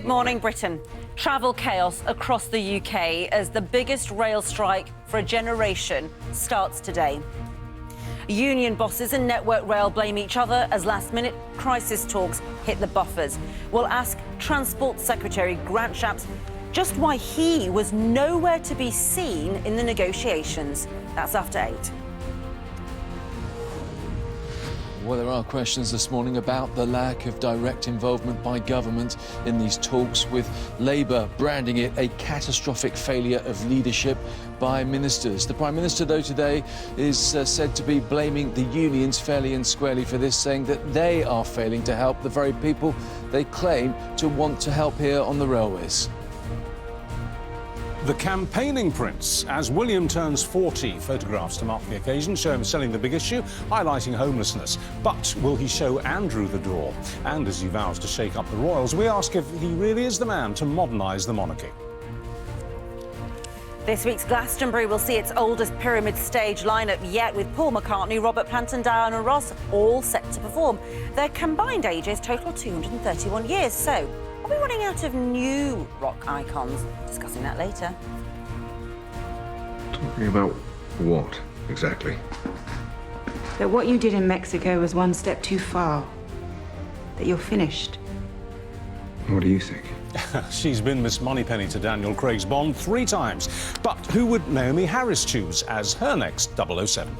Morning, Britain. Travel chaos across the UK as the biggest rail strike for a generation starts today. Union bosses and Network Rail blame each other as last-minute crisis talks hit the buffers. We'll ask Transport Secretary Grant Shapps just why he was nowhere to be seen in the negotiations. That's after 8. Well, there are questions this morning about the lack of direct involvement by government in these talks, with Labour branding it a catastrophic failure of leadership by ministers. The Prime Minister, though, today is said to be blaming the unions fairly and squarely for this, saying that they are failing to help the very people they claim to want to help here on the railways. The campaigning prince, as William turns 40. Photographs to mark the occasion show him selling the big issue, highlighting homelessness. But will he show Andrew the door? And as he vows to shake up the royals, we ask if he really is the man to modernise the monarchy. This week's Glastonbury will see its oldest pyramid stage lineup yet, with Paul McCartney, Robert Plant and Diana Ross all set to perform. Their combined ages total 231 years, so are we running out of new rock icons? Discussing that later. Talking about what, exactly? That what you did in Mexico was one step too far. That you're finished. What do you think? She's been Miss Moneypenny to Daniel Craig's Bond 3 times. But who would Naomi Harris choose as her next 007?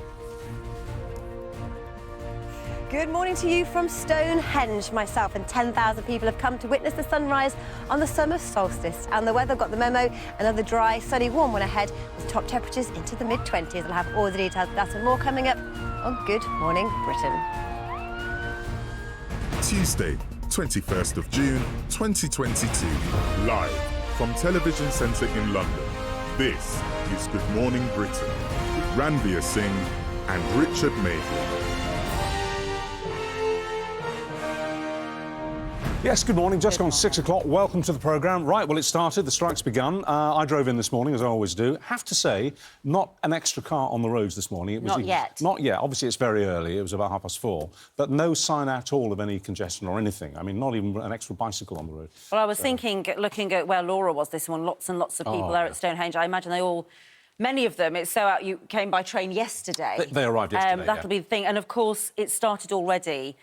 Good morning to you from Stonehenge. Myself and 10,000 people have come to witness the sunrise on the summer solstice. And the weather got the memo. Another dry, sunny, warm one ahead with top temperatures into the mid-20s. I'll have all the details of that and more coming up on Good Morning Britain. Tuesday, 21st of June, 2022. Live from Television Centre in London. This is Good Morning Britain with Ranvir Singh and Richard Madeley. Yes, good morning. Just gone 6 o'clock. Welcome to the programme. Right, well, it started. The strike's begun. I drove in this morning, as I always do. Have to say, not an extra car on the roads this morning. Not yet. Not yet. Obviously, it's very early. It was about 4:30. But no sign at all of any congestion or anything. I mean, not even an extra bicycle on the road. Well, I was thinking, looking at where Laura was this morning, lots and lots of people there at Stonehenge. I imagine they all... Many of them, it's so out, you came by train yesterday. They arrived yesterday, That'll be the thing. And, of course, it started already.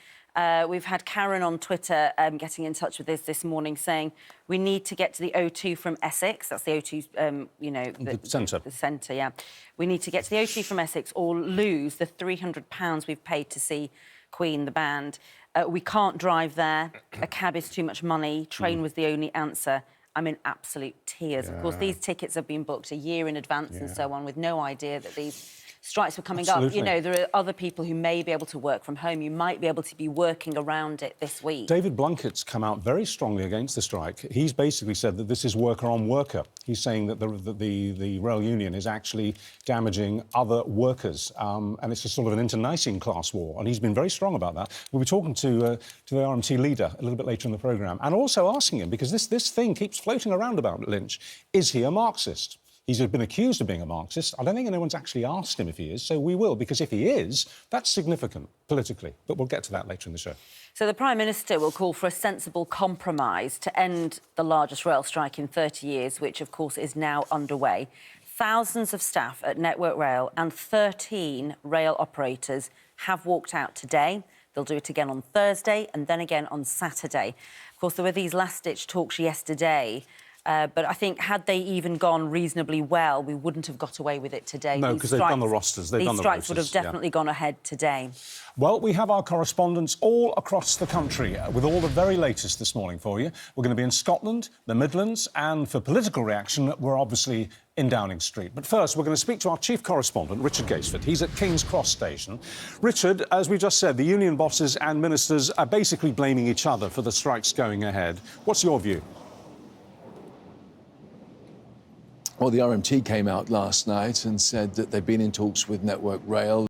We've had Karen on Twitter getting in touch with this morning, saying we need to get to the O2 from Essex. That's the O2, you know... The centre. The centre, yeah. We need to get to the O2 from Essex or lose the £300 we've paid to see Queen, the band. We can't drive there. A cab is too much money. Train was the only answer. I'm in absolute tears. Of course, these tickets have been booked a year in advance and so on, with no idea that these strikes were coming up. You know, there are other people who may be able to work from home. You might be able to be working around it this week. David Blunkett's come out very strongly against the strike. He's basically said that this is worker on worker. He's saying that the rail union is actually damaging other workers, and it's a sort of an internecine class war, and he's been very strong about that. We'll be talking to the RMT leader a little bit later in the programme, and also asking him, because this thing keeps floating around about Lynch, is he a Marxist? He's been accused of being a Marxist. I don't think anyone's actually asked him if he is, so we will, because if he is, that's significant politically. But we'll get to that later in the show. So the Prime Minister will call for a sensible compromise to end the largest rail strike in 30 years, which, of course, is now underway. Thousands of staff at Network Rail and 13 rail operators have walked out today. They'll do it again on Thursday and then again on Saturday. Of course, there were these last-ditch talks yesterday. But I think had they even gone reasonably well, we wouldn't have got away with it today. No, because they've done the rosters. These strikes would have definitely gone ahead today. Well, we have our correspondents all across the country with all the very latest this morning for you. We're going to be in Scotland, the Midlands, and for political reaction, we're obviously in Downing Street. But first, we're going to speak to our chief correspondent, Richard Gaisford. He's at King's Cross Station. Richard, as we just said, the union bosses and ministers are basically blaming each other for the strikes going ahead. What's your view? Well, the RMT came out last night and said that they've been in talks with Network Rail.